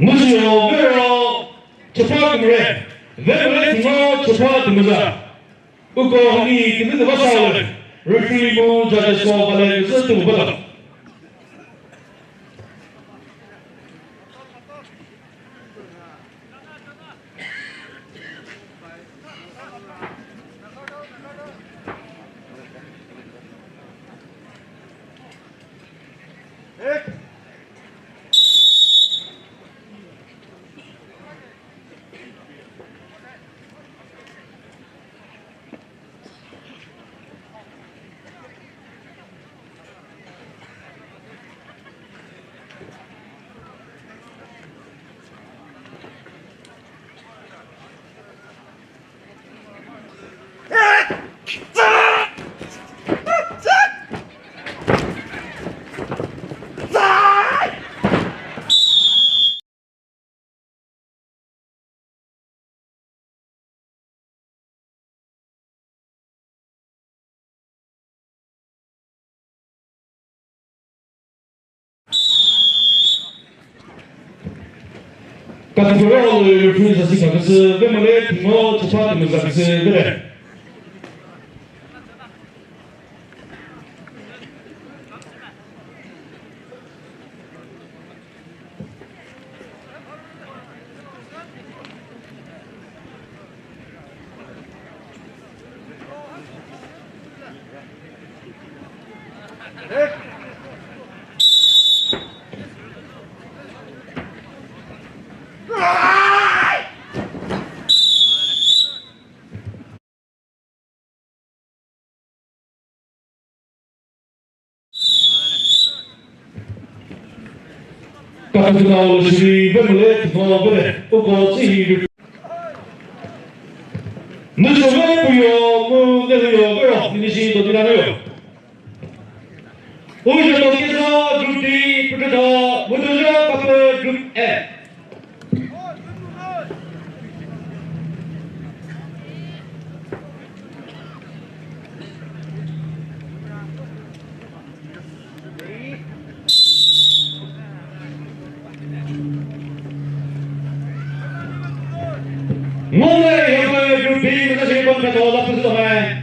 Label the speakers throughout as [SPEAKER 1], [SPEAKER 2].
[SPEAKER 1] 무지요 그요 접하금래 왜왜 등어 접하금자 우거 하니 근데 와사를 리트리브 자제소 발에 쓰도 보다 Categorial reference assim que você vê mulher que não te fala mas você vê Categorial se vê mulher que não vê o gosto não se vê pio não 이니시 도디라요 오늘 저기서 그룹 D 부터 모두가 바꿔 그룹 E 오늘 여기 그룹 B 부터 지금 건가 더 나쁘지도 않아요.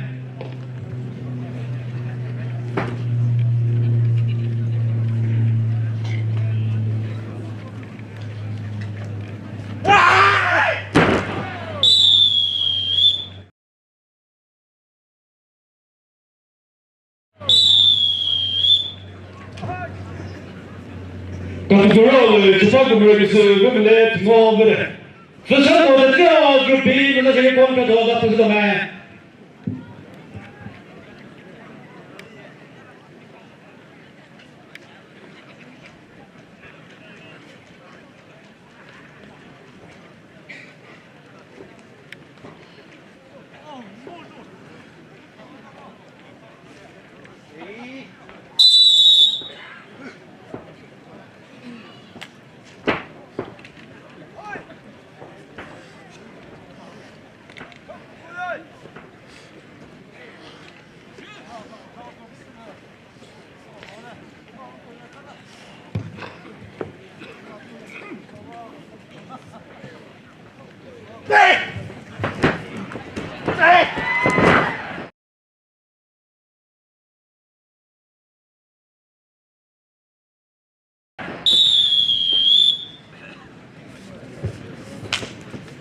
[SPEAKER 1] Categorial 접하금을 쓰면 등어를 그래서 어떻게 그룹 B 부터 지금 건가 더 나쁘지도 않아요.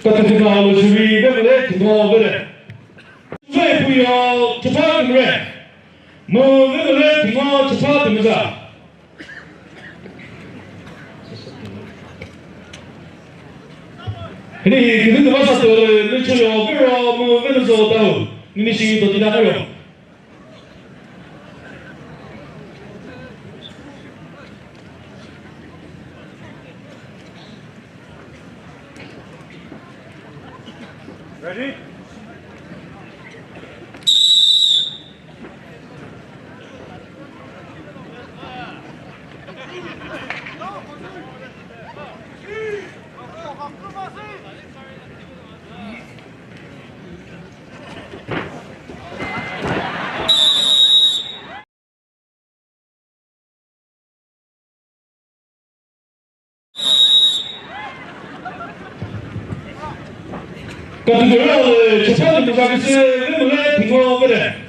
[SPEAKER 1] Categorial jury vê 등어를 왜 부여 접하금을 뭐 왜 등어 접하금이다. ini kita bahasa tu lucu yo bro mu venezo tahu ini sih tu tidak tahu ready 같은 경우 첫 번째 무사기스 의문의 빙고거래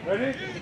[SPEAKER 2] Ready?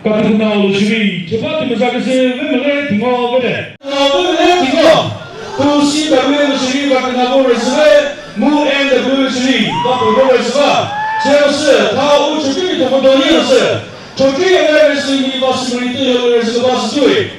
[SPEAKER 1] 같은 나올 주의 첫 번째 무사기스 의문의 빙고거래
[SPEAKER 3] Kusi Gabriel Shiri Bakanabu Reserve, Mu and the Blue Shiri, Baku Reserve, Chelsea, Tao Chuki, Tomadonius, Chuki and everything possibility of the Reserve was doing.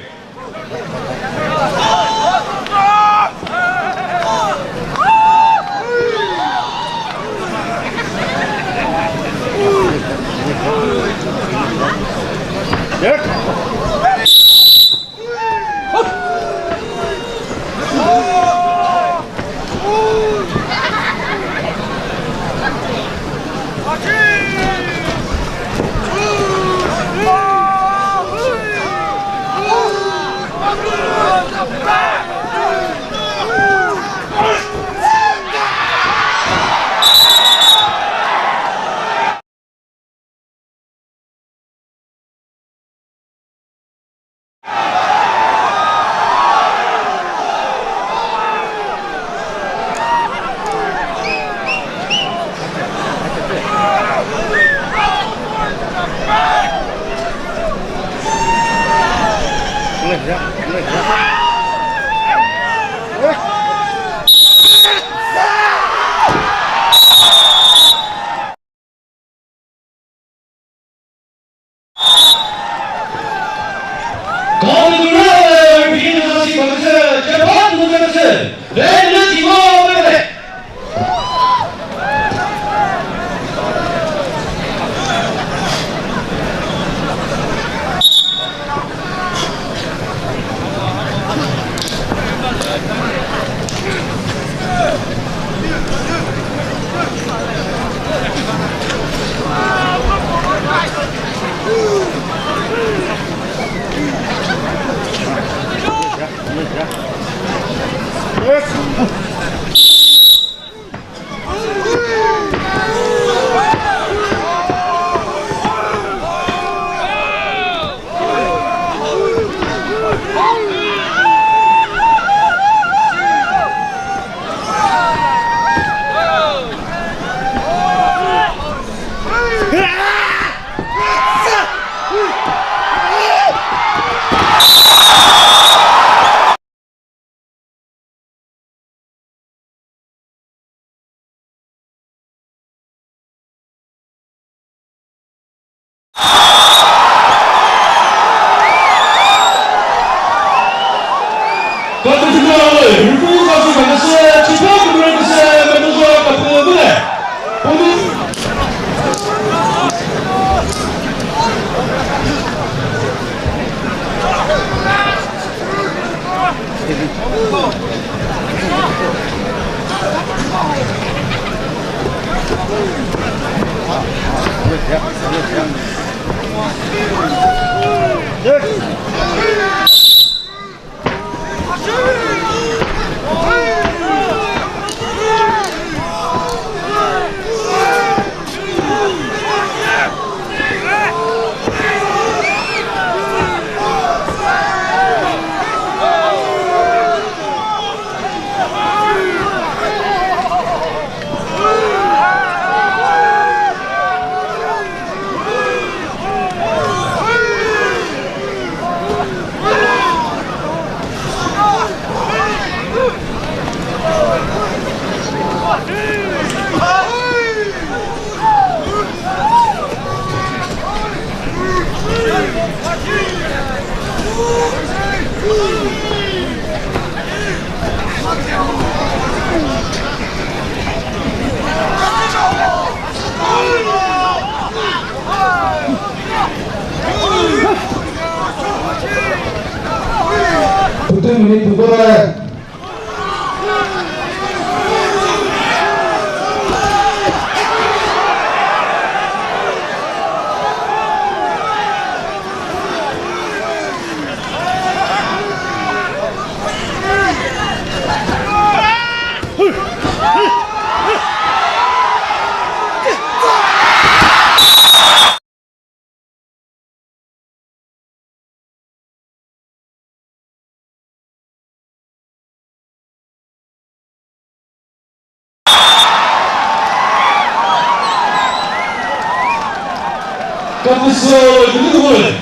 [SPEAKER 3] 같았어. 누구를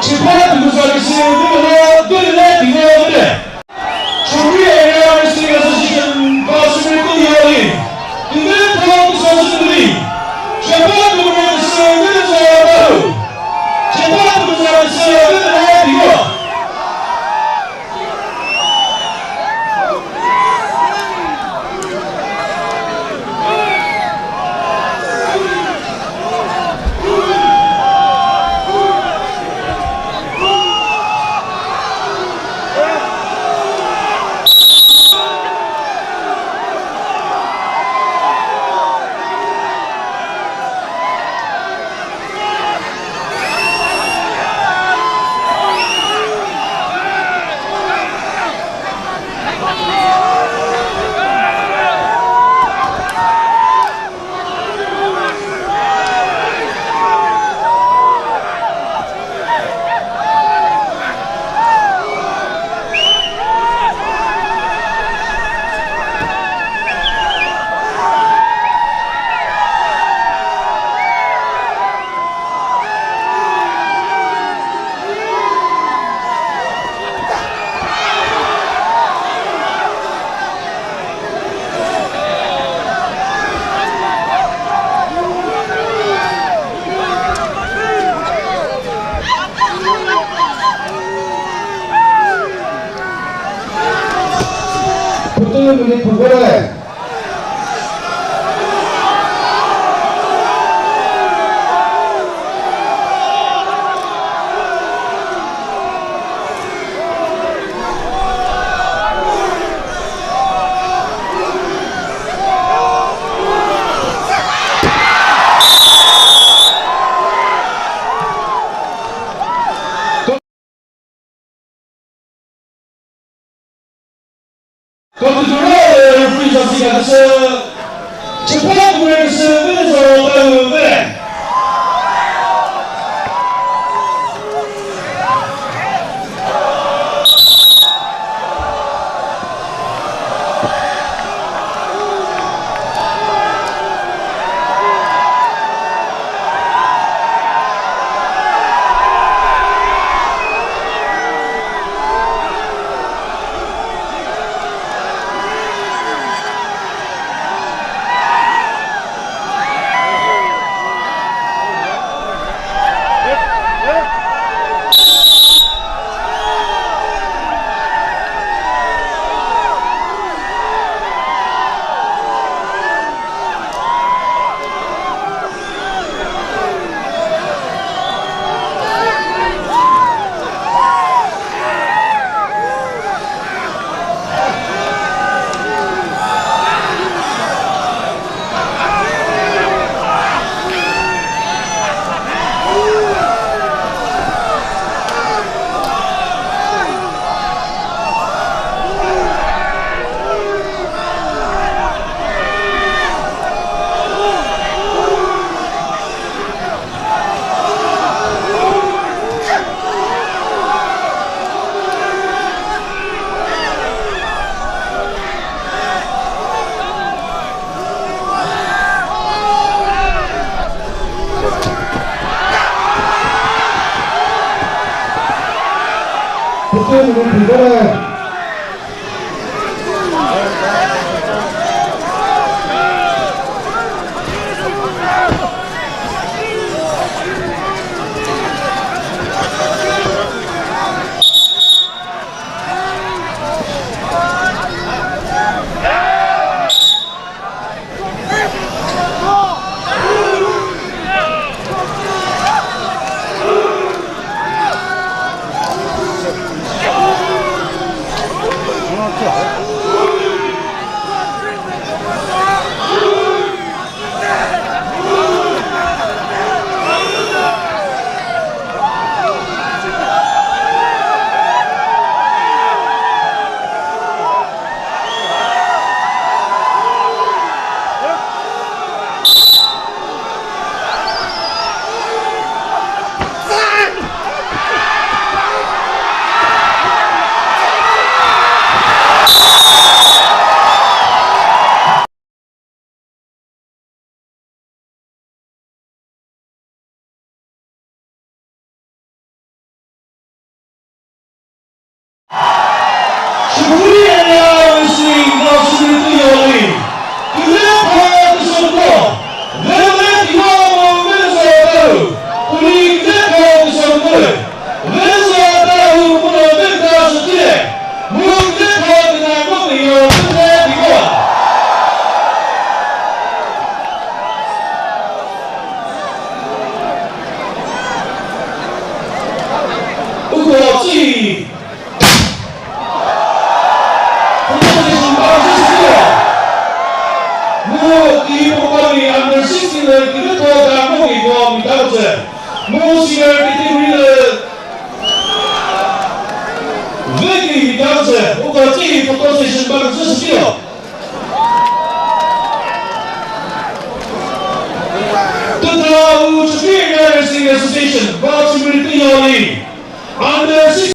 [SPEAKER 3] 재판한 누구를 누구를 누구를 조리에 대한 시간에서 지금 가슴을 끄이어리 그들 다음 선수들이 재판한 누구를 쓰는 사람으로 재판한 누구를 쓰는 사람이고
[SPEAKER 2] 우리 부부를
[SPEAKER 3] 거기서는 프리저스가 가서 재판한 누구를 쓰면서 다음에
[SPEAKER 2] 우리 부부를
[SPEAKER 3] 모시는 그릇도 감옥이 구합니다. 모시는 그때우리는 왜입니다. 오가지 포토세션 방을 쓰십시오. The Uchipi Association, Baltimore, Under